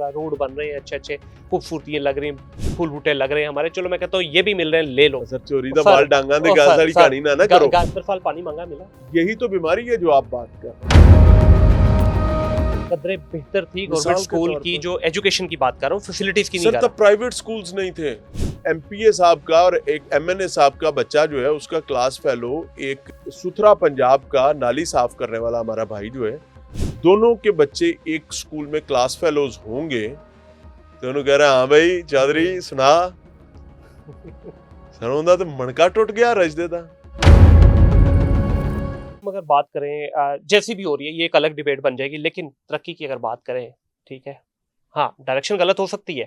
रहा, रोड बन रहे हैं अच्छे अच्छे, खूबसूरतियां लग रही हैं, फूल बूटे लग रहे हैं हमारे, चलो मैं कहता हूँ ये भी मिल रहे हैं, ले लो। सर चोरी दा माल डांगा दे गाल वाली कहानी ना करो। हर साल पानी महंगा मिला, यही तो बीमारी है जो आप बात कर रहे हैं। कदरे बेहतर थी गवर्नमेंट स्कूल की, जो एजुकेशन की बात कर रहा हूँ, फैसिलिटीज की नहीं सर कर तब प्राइवेट स्कूल्स नहीं थे। एमपीए साहब का और एक एमएनए साहब का बच्चा जो है उसका क्लास फेलो, एक सुथरा पंजाब का नाली साफ करने वाला हमारा भाई जो है, दोनों के बच्चे एक स्कूल में क्लास फेलोज होंगे। दोनों कह रहे हैं हाँ भाई चौधरी सुना सर तो मनका टूट गया रज देता। अगर बात करें जैसी भी हो रही है, ये एक अलग डिबेट बन जाएगी, लेकिन तरक्की की अगर बात करें, ठीक है, हाँ डायरेक्शन गलत हो सकती है,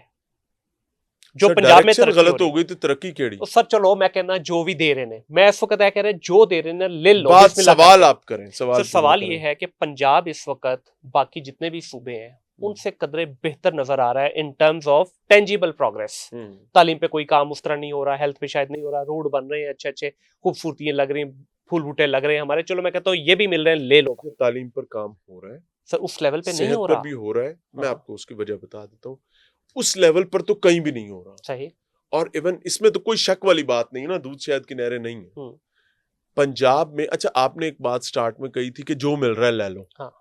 जो पंजाब में तरक्की गलत हो गई तो तरक्की केड़ी तो सर चलो मैं कहना जो भी दे रहे हैं, मैं इस वक्त कह रहे जो दे रहे हैं ले लो। बात सवाल आप करें, सवाल ये है कि पंजाब इस वक्त बाकी जितने भी सूबे हैं उनसे कदरे बेहतर नजर आ रहा है in terms of tangible progress. तालीम पे कोई काम उस तरह नहीं हो रहा, हेल्थ पे शायद नहीं हो रहा, रोड बन रहे हैं अच्छे अच्छे, खूबसूरतियां लग रही हैं, फूल बूटे लग रहे हैं हमारे, चलो मैं कहता हूँ ये भी मिल रहे हैं, ले लो। तालीम पर काम हो रहा है सर, उस लेवल पे नहीं हो रहा, भी हो रहा है। मैं आपको उसकी वजह बता देता हूँ, उस लेवल पर तो कहीं भी नहीं हो रहा। सही। और इवन इसमें तो कोई शक वाली बात नहीं है ना, दूध शहद की नहरें नहीं है पंजाब में। अच्छा आपने एक बात स्टार्ट में कही थी कि जो मिल रहा है ले लो। हाँ।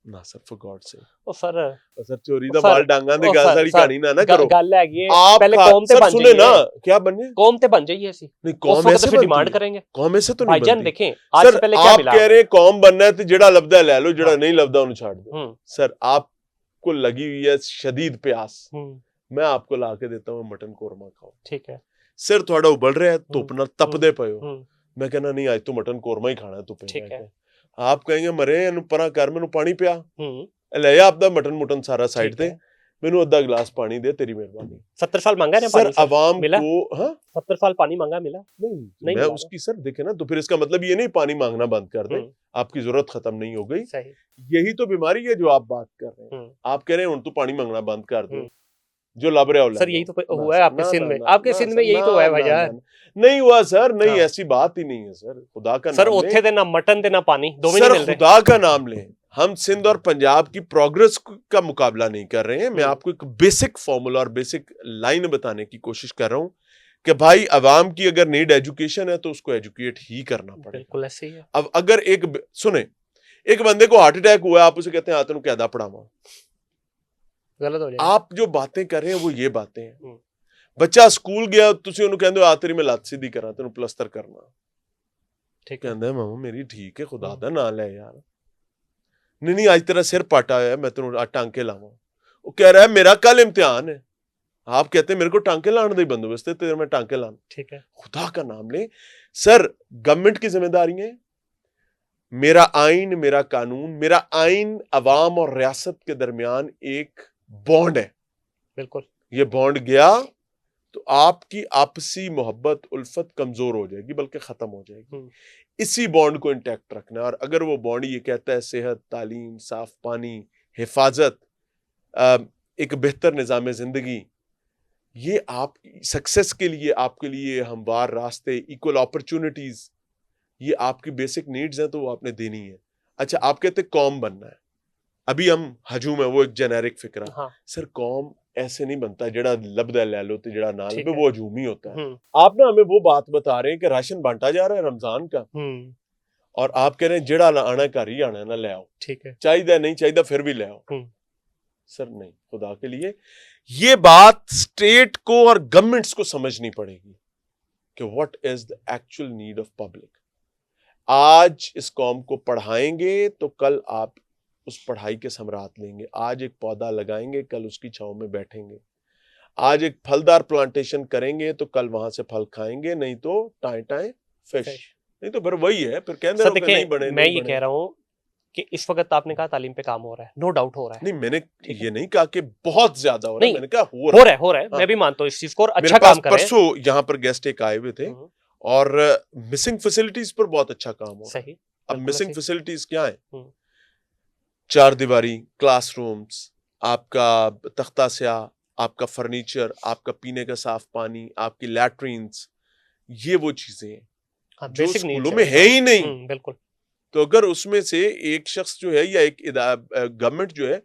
ना सर फॉर गॉड से ओ सर चोरी दा माल डांगा दे गाल वाली कहानी ना करो। गल है ये आप पहले कौम ते बन सुने ना, क्या बने कौम ते बन जाइए ऐसी नहीं, कौम ऐसे फिर डिमांड करेंगे, कौम ऐसे तो नहीं भाईजान बनती। देखें आज से पहले क्या मिला, आप कह रहे हैं कौम बनना है तो जेड़ा लब्दा है ले लो, जेड़ा नहीं लब्दा उन्हें छाड़ दो। सर आपको लगी हुई है शदीद प्यास, मैं आपको ला के देता हूँ मटन कोरमा खाओ, ठीक है। सिर थोड़ा उबल रहा है, धुप ना तपदे पे हो, मैं कहना नहीं आज तो मटन कोरमा ही खाना है धुप पे। आप कहेंगे मरे परा कर मैनू पानी पिया, ले आ आपदा मटन मुटन सारा साइड ते, मैनू अद्धा गिलास पानी दे, तेरी मेहरबानी। 70 साल मांगा है सर अवाम को, हाँ 70 साल पानी मांगा मिला नहीं मैं उसकी सर देखे ना, तो फिर इसका मतलब ये नहीं पानी मांगना बंद कर दे, आपकी जरूरत खत्म नहीं हो गई। सही। यही तो बीमारी है जो आप बात कर रहे हैं। आप कह रहे हैं तू पानी मांगना बंद कर दे, जो लब रहे हो। सर यही तो हुआ है आपके सिंध में, आपके सिंध में यही तो है भाईजान। नहीं हुआ सर, नहीं ऐसी बात ही नहीं है सर, खुदा का सर ओथे दे ना मटन दे ना पानी, दो मिनट मिल रहे। खुदा का नाम ले, हम सिंध और पंजाब की प्रोग्रेस का मुकाबला नहीं कर रहे हैं। मैं आपको एक बेसिक फॉर्मूला और बेसिक लाइन बताने की कोशिश कर रहा हूं कि भाई अवाम की अगर नीड एजुकेशन है तो उसको एजुकेट ही करना पड़ेगा। बिल्कुल ऐसे ही है। अब अगर एक बंदे को हार्ट अटैक हुआ, आप उसे कहते हैं तेनू क्या पढ़ावा, गलत हो जाएगा। आप जो बातें कर रहे हैं वो ये बातें हैं। बच्चा स्कूल गया, तुसी उन्हें कहंदे आ तेरी मैं लत सीधी करा, तेनू प्लस्तर करना, ठीक कहंदे मामा मेरी ठीक है, खुदा दा नाम ले यार, नहीं आज तेरा सिर पाटा है, मैं तेनू टांके लावा। वो कह रहा है मेरा कल इम्तिहान है, आप कहते हैं मेरे को टांके लाने दा बंदोबस्त है, तेरे मैं टांके लाना, ठीक है। खुदा का नाम ले सर, गवर्नमेंट की जिम्मेदारी है, मेरा आइन मेरा कानून, मेरा आइन अवाम और रियासत के दरमियान एक बॉन्ड है। बिल्कुल, ये बॉन्ड गया तो आपकी आपसी मोहब्बत उल्फत कमजोर हो जाएगी, बल्कि खत्म हो जाएगी। इसी बॉन्ड को इंटैक्ट रखना है, और अगर वो बॉन्ड ये कहता है सेहत, तालीम, साफ पानी, हिफाजत, एक बेहतर निज़ाम जिंदगी, ये आप सक्सेस के लिए, आपके लिए हमवार रास्ते, इक्वल अपॉर्चुनिटीज, ये आपकी बेसिक नीड्स हैं, तो वो आपने देनी है। अच्छा आप कहते कौम बनना है, अभी हम हजूम है, वो एक जेनेरिक फिक्रा। हाँ। सर कौम ऐसे नहीं बनता, जेड़ा लबदा ले लो तो जेड़ा ना लबे वो हजूम ही होता है। आप ना हमें वो बात बता रहे हैं कि राशन बांटा जा रहा है रमजान का, और आप कह रहे हैं जेड़ा आना घर ही आना ना ले आओ, ठीक है, चाहिए नहीं चाहिए फिर भी ले आओ। सर नहीं, खुदा के लिए ये बात स्टेट को और गवर्नमेंट्स को समझनी पड़ेगी कि what is the actual need of public. आज इस कौम को पढ़ाएंगे तो कल आप उस पढ़ाई के समरात लेंगे। आज एक पौधा लगाएंगे, कल उसकी छांव में बैठेंगे। आज एक फलदार प्लांटेशन करेंगे तो कल वहां से फल खाएंगे, नहीं तो टाए टाए फिश, नहीं तो फिर वही है, फिर कहते हैं नहीं बने। मैं ये कह रहा हूं कि इस वक्त आपने कहा तालीम पे काम हो रहा है, नो डाउट हो रहा है। नहीं मैंने ये नहीं कहा कि बहुत ज्यादा हो रहा है, मैंने कहा हो रहा है। मैं भी मानता हूँ इस चीज को, और अच्छा काम कर रहे हैं। परसों यहाँ पर गेस्ट एक आए हुए थे और मिसिंग फैसिलिटीज पर बहुत अच्छा काम हो रहा है। अब मिसिंग फैसिलिटीज क्या है? 4 दीवारी, क्लासरूम्स, आपका तख्ता स्याह, आपका फर्नीचर, आपका पीने का साफ पानी, आपकी लैट्रिन्स, ये वो चीजें हैं जो स्कूलों में है ही नहीं। बिल्कुल। तो अगर उसमें से एक शख्स जो है या एक गवर्नमेंट जो है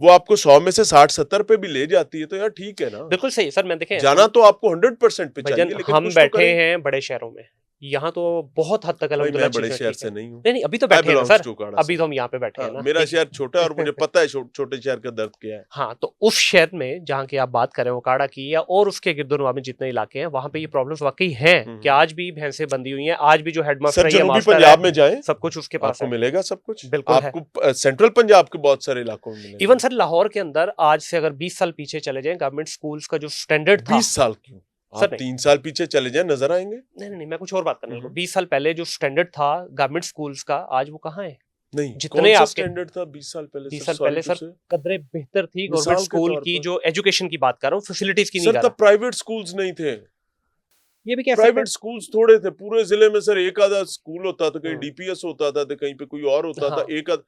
वो आपको 100 में से 60-70 पे भी ले जाती है तो यार ठीक है ना। बिल्कुल सही सर, मैं देखें जाना तो आपको 100% पे चाहिए, लेकिन हम कुछ तो बैठे करें। हैं बड़े शहरों में, यहाँ तो बहुत हद तक भाई अल्हम्दुलिल्लाह मैं बड़े चीजें शहर ठीक से है। नहीं हूँ, नहीं अभी तो बैठे हैं ना सर, अभी से। तो हम यहाँ पे बैठे हैं हाँ, ना। मेरा ठीक शहर छोटा है और मुझे पता है छोटे शहर का दर्द क्या है। हाँ, तो उस शहर में जहाँ की आप बात कर रहे हो ओकाड़ा की, या और उसके गिरदोनवा में जितने इलाके हैं, वहाँ पे ये प्रॉब्लम्स वाकई हैं कि आज भी भैंसें बंधी हुई हैं, आज भी जो हेडमास्टर सर है या जनूबी मास्टर पंजाब है, में जाएं, सब कुछ उसके पास आपको है। मिलेगा सब कुछ। बिल्कुल है। आपको सेंट्रल पंजाब के बहुत सारे इलाकों में मिलेगा। इवन सर लाहौर के अंदर आज से अगर 20 साल पीछे चले जाएं, गवर्नमेंट स्कूल्स का जो स्टैंडर्ड था, 20 साल क्यों, सर आप 3 साल पीछे चले जाएं नजर आएंगे। नहीं, मैं कुछ और बात करने लगा। 20 साल पहले जो स्टैंडर्ड था गवर्नमेंट स्कूल्स का, आज वो कहाँ है? नहीं, जितने कौन सा आपके स्टैंडर्ड था 20 साल पहले? 20 साल पहले सर कदरे बेहतर थी मिसाल गवर्नमेंट के स्कूल तौर की, पर। जो एजुकेशन की बात कर रहा हूँ, फैसिलिटीज की नहीं सर कर तब रहा। प्राइवेट स्कूल्स नहीं थे, ये भी कह सकते प्राइवेट हैं। स्कूल्स थोड़े थे पूरे जिले में सर। एक आधा स्कूल होता था, कहीं हम्म। डीपीएस होता था तो कहीं पे कोई और होता था, हाँ। एक आधा।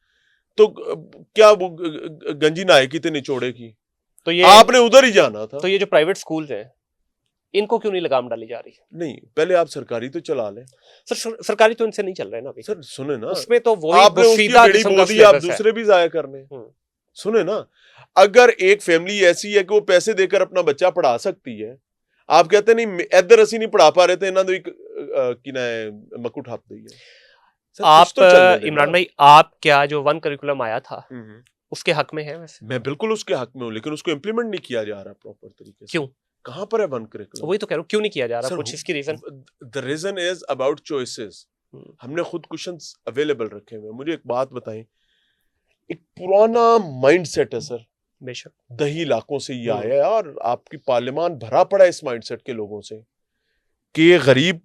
तो क्या वो गंजी नहाए की थे निचोड़े की, तो ये आपने उधर ही जाना था। तो ये जो प्राइवेट स्कूल्स हैं, इनको क्यों नहीं लगाम डाली जा रही? नहीं, पहले आप सरकारी तो चला लें। सर सरकारी तो इनसे नहीं चल रहे ना अभी। सर सुने ना, उसमें तो वही आपने उसकी सीधा बेड़ी किस्म का बो दी, आप सिलेबस है। दूसरे भी जाया करने। हम्म। सुने ना, अगर एक फैमिली ऐसी है कि वो पैसे देकर अपना बच्चा पढ़ा सकती है, आप कहते नहीं इधर असि नहीं पढ़ा पा रहे थे, इन्होंने कि ना मक्कू ठाप दी है। सर, आप कुछ तो चलने देना। इमरान भाई, आप क्या जो वन करिकुलम आया था उसके हक में है वैसे? मैं बिल्कुल उसके हक में हूँ, लेकिन उसको इम्प्लीमेंट नहीं किया जा रहा प्रॉपर तरीके से। क्यों? कहाँ पर है वन करिकुलम? वही तो कह रहा हूँ, क्यों नहीं किया जा रहा? कुछ इसकी reason? The reason is about choices. हमने खुद क्वेश्चंस अवेलेबल रखे हुए हैं। मुझे एक बात बताएं, एक पुराना माइंडसेट है सर, बेशक दही इलाकों से ये आया है, और आपकी पार्लियामान भरा पड़ा है इस माइंडसेट के लोगों से कि ये गरीब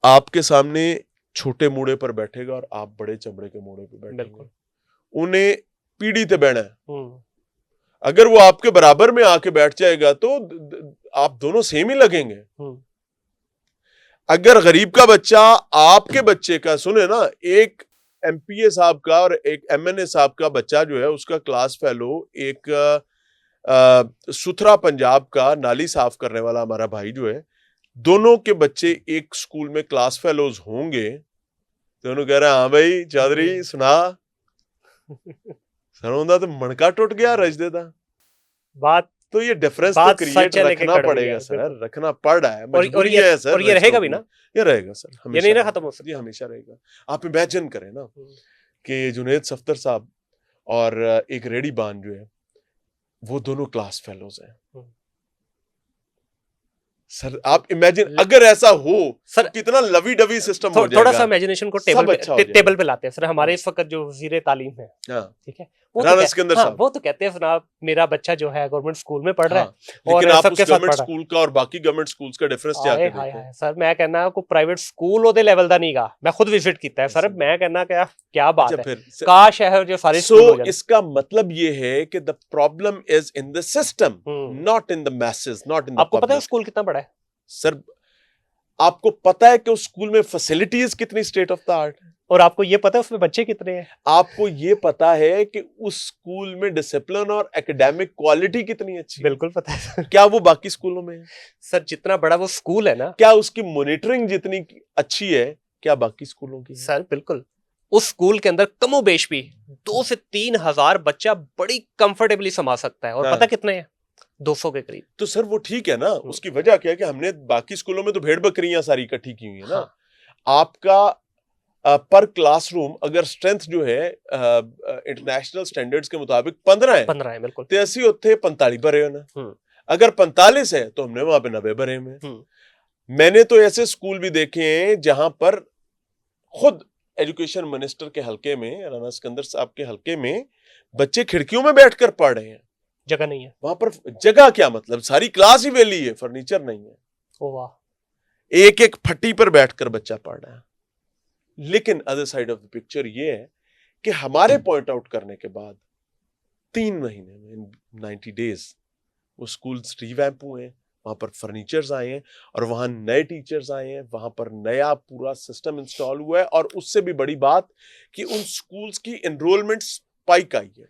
आपके सामने छोटे मूड़े पर बैठेगा और आप बड़े चमड़े के मूड़े पर बैठेंगे। उन्हें पीढ़ी ते बहना है। अगर वो आपके बराबर में आके बैठ जाएगा तो आप दोनों सेम ही लगेंगे। अगर गरीब का बच्चा आपके बच्चे का, सुने ना, एक एमपीए साहब का और एक एमएनए साहब का बच्चा जो है, उसका क्लास फेलो एक सुथरा पंजाब का नाली साफ करने वाला हमारा भाई जो है, दोनों के बच्चे एक स्कूल में क्लास फेलोज होंगे, दोनों कह रहे हैं हाँ भाई चौधरी सुना सर, तो मनका टूट गया रज देता बात। तो ये डिफरेंस तो क्रिएट रखना पड़ेगा सर, रखना पड़ रहा है, मजबूरी है सर। और ये रहेगा भी ना, ये रहेगा सर, ये नहीं ना खत्म हो सकता, ये हमेशा रहेगा। आप इमेजिन करें ना कि जुनैद सफ्तर साहब और एक रेडी बान जो है, वो दोनों क्लास फेलोज हैं सर। आप इमेजिन अगर ऐसा हो सर, कितना लवी डवी सिस्टम हो जाएगा। थोड़ा सा इमेजिनेशन को टेबल पे लाते हैं सर। हमारे इस वक्त जो वजीर तालीम है, ठीक है, वो तो कहते हैं जनाब मेरा बच्चा जो है गवर्नमेंट स्कूल में पढ़ रहा है, लेकिन आप उस गवर्नमेंट स्कूल का और बाकी गवर्नमेंट स्कूल्स का डिफरेंस क्या है सर? मैं कहना को प्राइवेट स्कूल ओदे लेवल दा नहीं गा, मैं खुद विजिट कीता है सर। मैं कहना क्या बात है, काश है जो सारे स्कूल हो जाए। इसका मतलब ये है कि the problem is in the system, not in the message, not in the. आपको पता है स्कूल कितना बड़ा है सर? आपको पता है कि उस स्कूल में फैसिलिटीज कितनी स्टेट ऑफ द आर्ट है? और आपको ये पता है उसमें बच्चे कितने हैं? आपको ये पता है कि उस स्कूल में डिसिप्लिन और एकेडमिक क्वालिटी कितनी अच्छी? बिल्कुल पता है सर। क्या वो बाकी स्कूलों में है? सर जितना बड़ा वो स्कूल है ना, क्या उसकी मॉनिटरिंग जितनी अच्छी है क्या बाकी स्कूलों की? सर बिल्कुल। उस स्कूल के अंदर कमोबेश भी 2 से 3 हजार बच्चा बड़ी कंफर्टेबली समा सकता है। और पता कितने हैं? 200 के करीब। तो सर वो ठीक है ना, उसकी वजह क्या है कि हमने बाकी स्कूलों में तो भेड़ बकरियां सारी इकट्ठी की हुई है ना। आपका पर क्लासरूम अगर स्ट्रेंथ जो है इंटरनेशनल स्टैंडर्ड्स के मुताबिक 15 है बिल्कुल, तो ऐसी होते 45 भरे हो ना। अगर 45 है तो हमने वहां पे 90 भरे में। मैंने तो ऐसे स्कूल भी देखे हैं जहां पर खुद एजुकेशन मिनिस्टर के हलके में, राना सिकंदर साहब के हलके में, बच्चे खिड़कियों में बैठकर पढ़ रहे हैं। जगह नहीं है वहां पर। जगह क्या मतलब, सारी क्लास ही वेली है, फर्नीचर नहीं है। ओ वाह। एक एक फट्टी पर बैठकर बच्चा पढ़ रहा है। लेकिन other side of the picture ये है कि हमारे पॉइंट आउट करने के बाद 3 महीने में, 90 डेज, वो स्कूल्स रिवैम्प हुए हैं, वहां पर फर्नीचर्स आए हैं और वहां नए टीचर्स आए हैं, वहां पर नया पूरा सिस्टम इंस्टॉल हुआ है। और उससे भी बड़ी बात कि उन स्कूल्स की एनरोलमेंट स्पाइक आई है।